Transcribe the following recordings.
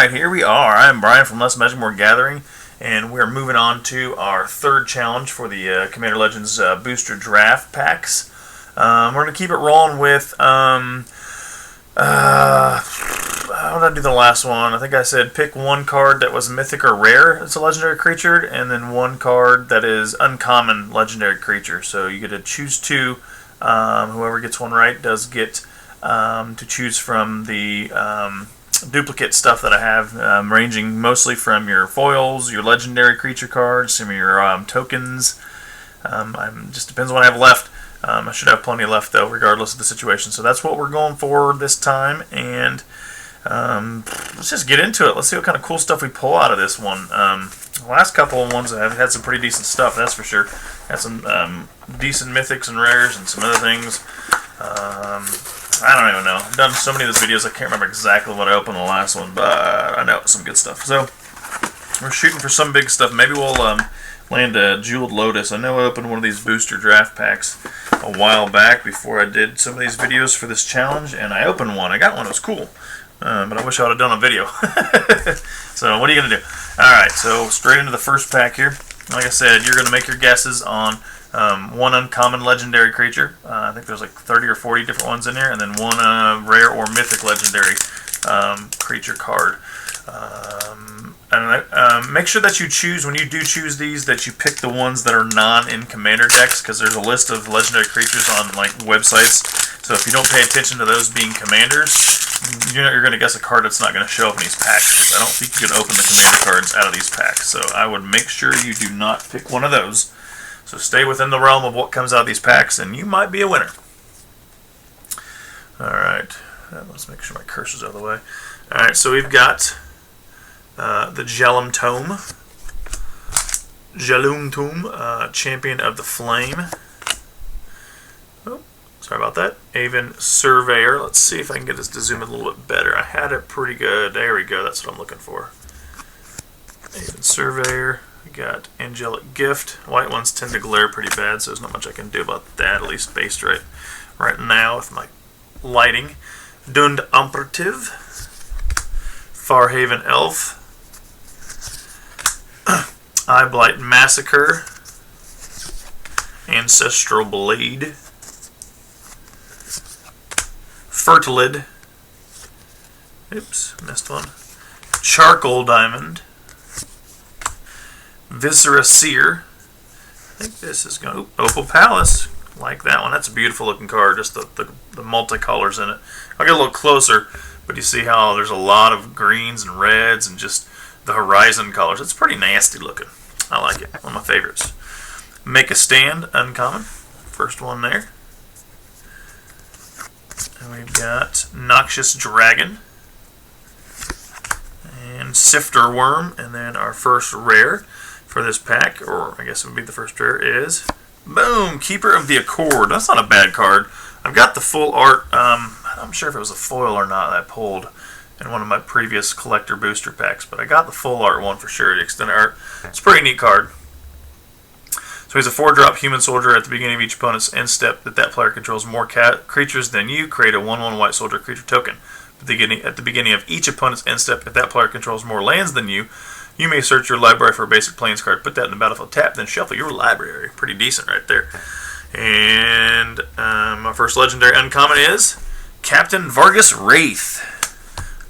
Alright, here we are. I'm Brian from Less Magic More Gathering, and we're moving on to our third challenge for the Commander Legends booster draft packs. We're going to keep it rolling with, how did I do the last one? I think I said pick one card that was mythic or rare as a legendary creature, and then one card that is uncommon legendary creature. So you get to choose two. Whoever gets one right does get to choose from the duplicate stuff that I have, ranging mostly from your foils, your legendary creature cards, some of your tokens. Just depends on what I have left. I should have plenty left though, regardless of the situation. So that's what we're going for this time, and let's just get into it. Let's see what kind of cool stuff we pull out of this one. The last couple of ones have had some pretty decent stuff, that's for sure. Had some decent mythics and rares and some other things. I don't even know. I've done so many of those videos I can't remember exactly what I opened the last one, but I know it's some good stuff. So we're shooting for some big stuff. Maybe we'll land a Jeweled Lotus. I know I opened one of these booster draft packs a while back before I did some of these videos for this challenge, and I opened one. I got one. It was cool, but I wish I would have done a video. So what are you going to do? Alright, so straight into the first pack here. Like I said, you're going to make your guesses on one uncommon legendary creature. I think there's like 30 or 40 different ones in there, and then one rare or mythic legendary creature card. Make sure that you choose, when you do choose these, that you pick the ones that are in commander decks, because there's a list of legendary creatures on like websites. So if you don't pay attention to those being commanders, you're going to guess a card that's not going to show up in these packs, because I don't think you can open the commander cards out of these packs. So I would make sure you do not pick one of those. So stay within the realm of what comes out of these packs, and you might be a winner. Alright, let's make sure my cursor's out of the way. Alright, so we've got the Jalum Tome, Champion of the Flame. Oh, sorry about that. Aven Surveyor. Let's see if I can get this to zoom in a little bit better. I had it pretty good. There we go. That's what I'm looking for. Aven Surveyor. We got Angelic Gift. White ones tend to glare pretty bad, so there's not much I can do about that, at least based right now with my lighting. Dund Operative. Farhaven Elf. Eyeblight Massacre. Ancestral Blade. Fertilid. Oops, missed one. Charcoal Diamond. Viscera Seer. I think this is going to... Opal Palace. Like that one. That's a beautiful looking card. Just the multicolors in it. I'll get a little closer, but you see how there's a lot of greens and reds and just the horizon colors. It's pretty nasty looking. I like it. One of my favorites. Make a Stand. Uncommon. First one there. And we've got Noxious Dragon. And Sifter Worm. And then our first rare for this pack, or I guess it would be the first rare, is boom, Keeper of the Accord. That's not a bad card. I've got the full art. I'm not sure if it was a foil or not that I pulled in one of my previous collector booster packs, but I got the full art one for sure, the extended art. It's a pretty neat card. So he's a 4-drop human soldier. At the beginning of each opponent's end step that player controls more creatures than you, create a 1/1 white soldier creature token. At the beginning of each opponent's end step, if that player controls more lands than you, you may search your library for a basic plains card, put that in the battlefield tap, then shuffle your library. Pretty decent right there. And my first legendary uncommon is Captain Vargas Wraith.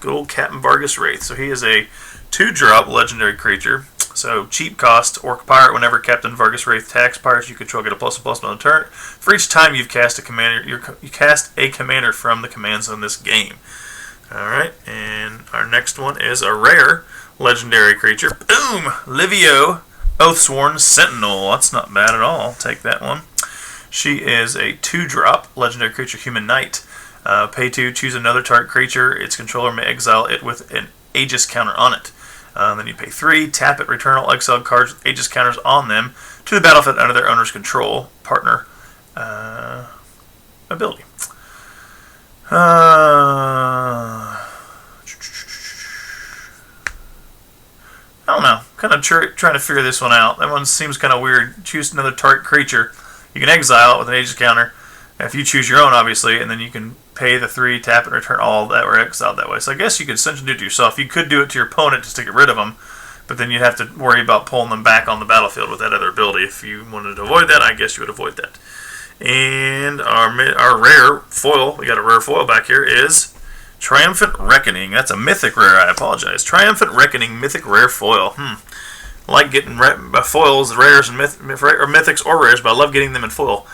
Good old Captain Vargas Wraith. So he is a 2-drop legendary creature. So cheap cost, Orc Pirate. Whenever Captain Vargas Wraith attacks pirates you control, get a +++ on the turn. For each time you've cast a commander, you cast a commander from the command zone this game. Alright, and our next one is a rare legendary creature. Boom! Livio, Oathsworn Sentinel. That's not bad at all. I'll take that one. She is a 2-drop legendary creature, Human Knight. Pay 2, choose another target creature. Its controller may exile it with an Aegis counter on it. Then you pay 3, tap it, return all exiled cards with Aegis counters on them to the battlefield under their owner's control. Partner ability. I don't know. Kind of trying to figure this one out. That one seems kind of weird. Choose another target creature. You can exile it with an Aegis counter. If you choose your own, obviously, and then you can pay the 3, tap it, and return all that were exiled that way. So I guess you could essentially do it to yourself. You could do it to your opponent just to get rid of them, but then you'd have to worry about pulling them back on the battlefield with that other ability. If you wanted to avoid that, I guess you would avoid that. And our rare foil, we got a rare foil back here, is Triumphant Reckoning. That's a Mythic rare, I apologize. Triumphant Reckoning, Mythic rare foil. I like getting foils, rares, and mythics or rares, but I love getting them in foil.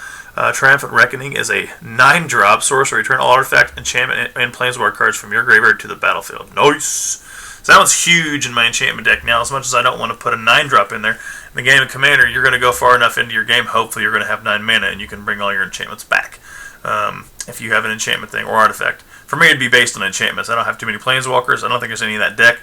Triumphant Reckoning is a 9-drop sorcery. Return all artifact, enchantment, and planeswalker cards from your graveyard to the battlefield. Nice! So that one's huge in my enchantment deck now, as much as I don't want to put a 9-drop in there. In the game of Commander, you're going to go far enough into your game, hopefully you're going to have 9 mana, and you can bring all your enchantments back. If you have an enchantment thing or artifact. For me, it'd be based on enchantments. I don't have too many planeswalkers. I don't think there's any in that deck.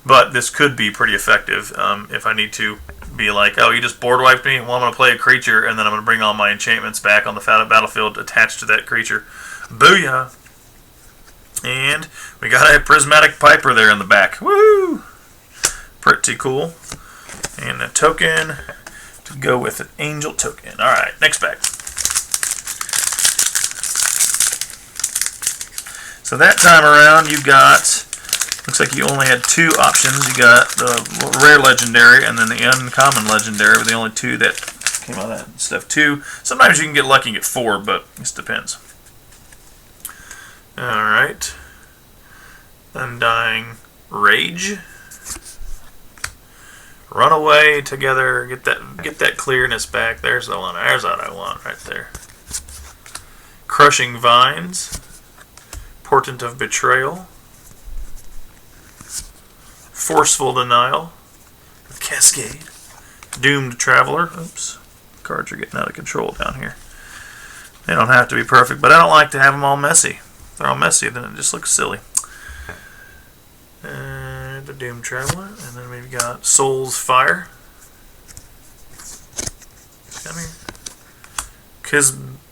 But this could be pretty effective if I need to be like, oh, you just board wiped me? Well, I'm going to play a creature, and then I'm going to bring all my enchantments back on the battlefield attached to that creature. Booyah! And we got a Prismatic Piper there in the back. Woo! Pretty cool. And a token to go with an Angel token. Alright, next pack. So that time around, you got... Looks like you only had 2 options. You got the rare legendary and then the uncommon legendary, were the only 2 that came out of that stuff. 2. Sometimes you can get lucky and get 4, but it just depends. Alright. Undying Rage. Run away together. Get that clearness back. There's the one. There's what I want right there. Crushing Vines. Portent of Betrayal. Forceful Denial with Cascade. Doomed Traveler. Oops. Cards are getting out of control down here. They don't have to be perfect, but I don't like to have them all messy. If they're all messy, then it just looks silly. And the Doomed Traveler. And then we've got Soul's Fire. Come here.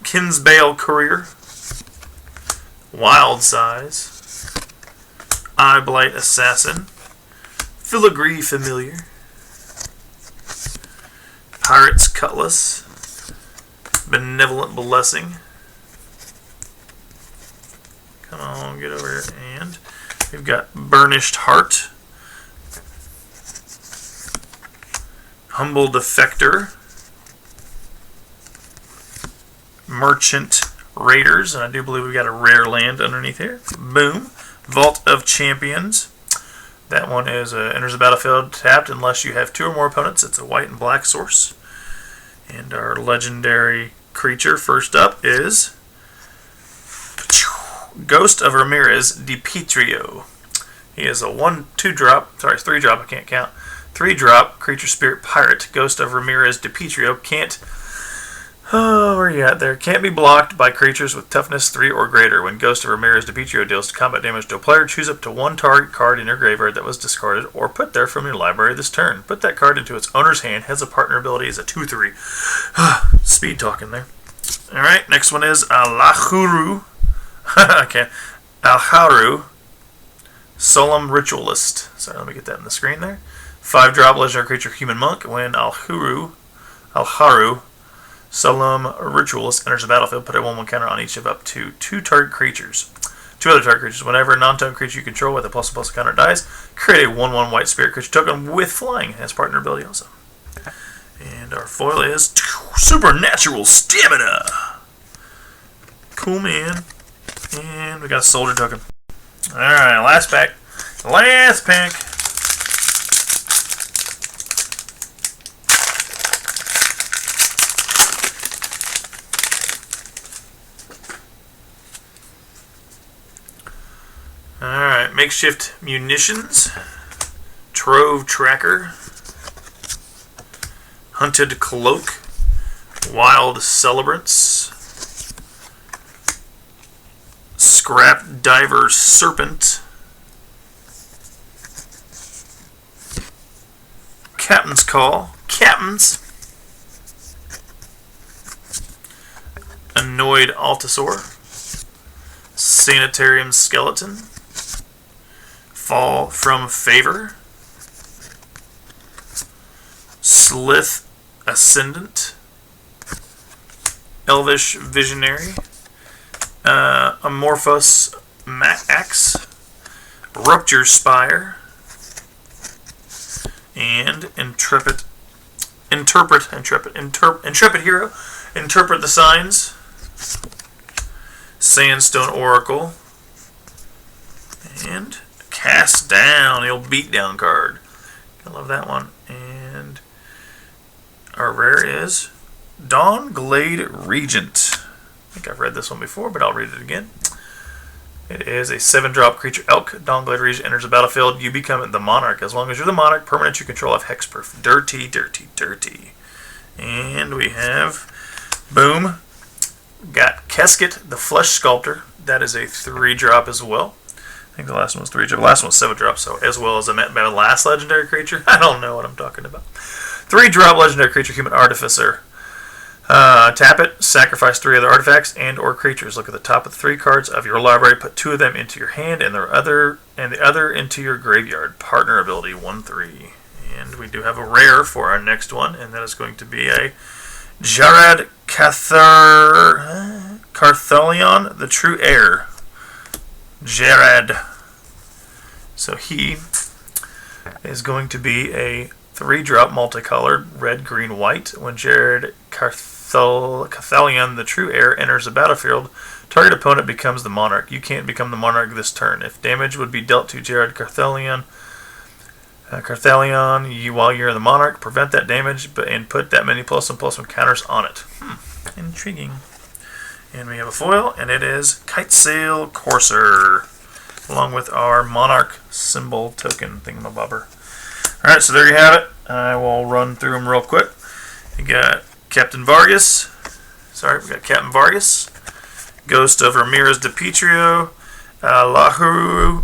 Kinsbale Courier. Wild Size. Eyeblight Assassin. Filigree Familiar. Pirate's Cutlass. Benevolent Blessing. Come on, get over here. And we've got Burnished Heart. Humble Defector. Merchant Raiders. And I do believe we've got a rare land underneath here. Boom. Vault of Champions. That one is enters the battlefield tapped unless you have 2 or more opponents. It's a white and black source. And our legendary creature first up is Ghost of Ramirez DiPietro. He is a 3-drop, I can't count. 3-drop creature spirit pirate. Ghost of Ramirez DiPietro can't... Oh, where are you at there? Can't be blocked by creatures with toughness 3 or greater. When Ghost of Ramirez DiPietro deals combat damage to a player, choose up to 1 target card in your graveyard that was discarded or put there from your library this turn. Put that card into its owner's hand. Has a partner ability as a 2/3. Speed talking there. Alright, next one is Alahuru. Okay. Alharu. Solemn Ritualist. Sorry, let me get that in the screen there. 5-drop legendary creature human monk. When Alharu Solemn Ritualist enters the battlefield, put a 1/1 counter on each of up to 2 target creatures. 2 other target creatures. Whenever a non-token creature you control with a +++ counter dies, create a 1/1 white spirit creature token with flying. Has partner ability also. And our foil is Supernatural Stamina. Cool, man. And we got a soldier token. Alright, last pack. Last pack. Alright, Makeshift Munitions, Trove Tracker, Hunted Cloak, Wild Celebrants, Scrap Diver Serpent, Captain's Call, Captains, Annoyed Altasaur, Sanitarium Skeleton, Fall from Favor, Slith Ascendant, Elvish Visionary, Amorphous Axe, Rupture Spire, and Intrepid Hero, Interpret the Signs, Sandstone Oracle, and Cast Down, the old beatdown card. I love that one. And our rare is Dawnglade Regent. I think I've read this one before, but I'll read it again. It is a 7-drop creature elk. Dawnglade Regent enters the battlefield. You become the monarch. As long as you're the monarch, permanent you control of hexproof. Dirty, dirty, dirty. And we have, boom, got Keskit, the Flesh Sculptor. That is a 3-drop as well. I think the last one was 3-drop. The last one was 7-drop, so as well as my last legendary creature. I don't know what I'm talking about. 3-drop legendary creature, Human Artificer. Tap it, sacrifice 3 other artifacts and or creatures. Look at the top of the 3 cards of your library. Put 2 of them into your hand and the other into your graveyard. Partner ability 1/3. And we do have a rare for our next one, and that is going to be a Jared Carthelion, the True Heir. Jared. So he is going to be a 3-drop multicolored red, green, white. When Jared Carthelion, the True Heir, enters the battlefield, target opponent becomes the monarch. You can't become the monarch this turn. If damage would be dealt to Jared Carthelion, while you're the monarch, prevent that damage and put that many +1/+1 counters on it. Intriguing. And we have a foil, and it is Kitesail Courser, along with our monarch symbol token thingamabobber. Alright, so there you have it. I will run through them real quick. We got Captain Vargas. We got Captain Vargas. Ghost of Ramirez de Petrio. Alharu,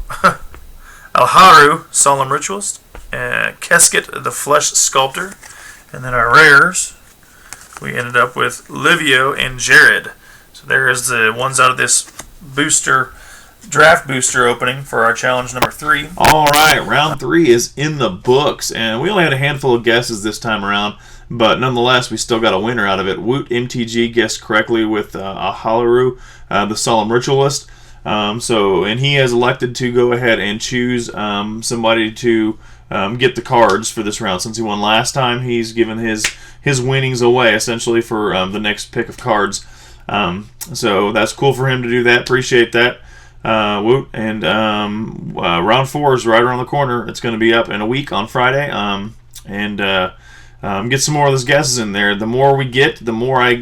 Solemn Ritualist. Keskit, the Flesh Sculptor. And then our rares, we ended up with Livio and Jared. So there is the ones out of this draft booster opening for our challenge number 3. Alright, round 3 is in the books, and we only had a handful of guesses this time around, but nonetheless, we still got a winner out of it. Woot MTG guessed correctly with Ahalaru, the Solemn Ritualist. And he has elected to go ahead and choose somebody to get the cards for this round. Since he won last time, he's given his winnings away, essentially, for the next pick of cards. So that's cool for him to do that. Appreciate that. Woot. And round 4 is right around the corner. It's going to be up in a week on Friday. Get some more of those guesses in there. The more we get, the more I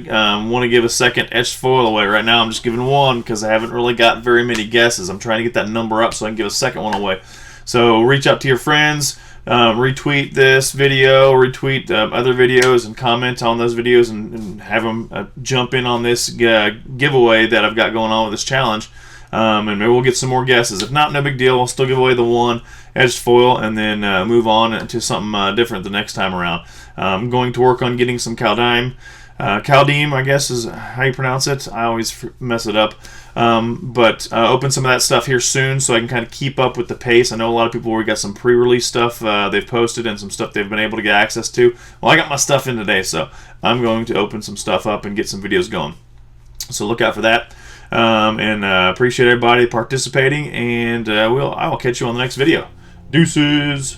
want to give a second etched-foil away. Right now I'm just giving one because I haven't really got very many guesses. I'm trying to get that number up so I can give a second one away. So reach out to your friends, retweet this video, retweet other videos, and comment on those videos, and have them jump in on this giveaway that I've got going on with this challenge. And maybe we'll get some more guesses. If not, no big deal. I'll still give away the one etched-foil and then move on to something different the next time around. I'm going to work on getting some Kaldheim. Kaldheim, I guess, is how you pronounce it. I always mess it up. But open some of that stuff here soon so I can kind of keep up with the pace. I know a lot of people already got some pre-release stuff they've posted and some stuff they've been able to get access to. Well, I got my stuff in today, so I'm going to open some stuff up and get some videos going. So look out for that. Appreciate everybody participating, and I will catch you on the next video. Deuces!